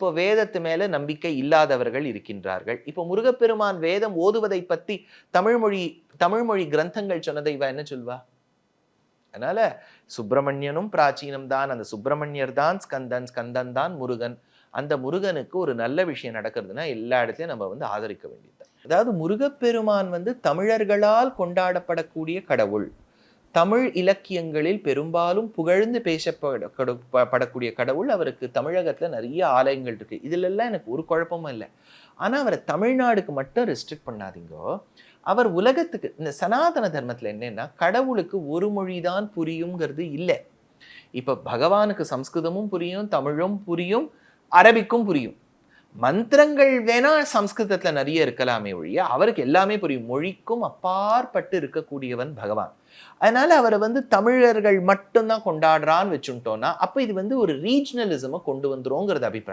இப்போ வேதத்து மேல நம்பிக்கை இல்லாதவர்கள் இருக்கின்றார்கள். இப்போ முருகப்பெருமான் வேதம் ஓதுவதை பத்தி தமிழ்மொழி கிரந்தங்கள் சொன்னதை இவ என்ன சொல்வா? அதனால சுப்பிரமணியனும் பிராச்சீனம் தான். அந்த சுப்பிரமணியர் தான் ஸ்கந்தன், ஸ்கந்தன் தான் முருகன். அந்த முருகனுக்கு ஒரு நல்ல விஷயம் நடக்கிறதுனா எல்லா இடத்தையும் நம்ம ஆதரிக்க வேண்டியது. அதாவது முருகப்பெருமான் தமிழர்களால் கொண்டாடப்படக்கூடிய கடவுள். தமிழ் இலக்கியங்களில் பெரும்பாலும் புகழ்ந்து பேசப்படக்கூடிய கடவுள். அவருக்கு தமிழகத்துல நிறைய ஆலயங்கள் இருக்கு. இதுல எல்லாம் எனக்கு ஒரு குழப்பமும் இல்லை. ஆனா அவரை தமிழ்நாடுக்கு மட்டும் ரெஸ்ட்ரிக்ட் பண்ணாதீங்கோ. அவர் உலகத்துக்கு இந்த சனாதன தர்மத்துல என்னன்னா கடவுளுக்கு ஒரு மொழிதான் புரியுங்கிறது இல்லை. இப்ப பகவானுக்கு சம்ஸ்கிருதமும் புரியும், தமிழும் புரியும், அரபிக்கும் புரியும். மந்திரங்கள் வேணா சம்ஸ்கிருதத்துல நிறைய இருக்கலாமே ஒழிய அவருக்கு எல்லாமே புரியும். மொழிக்கும் அப்பாற்பட்டு இருக்கக்கூடியவன் பகவான். அதனால அவரை தமிழர்கள் மட்டும்தான் கொண்டாடுறான்னு வச்சுட்டோம்னா அப்ப இது ஒரு ரீஜனலிசமை கொண்டு வந்துருங்கிறது அபிப்பிராயம்.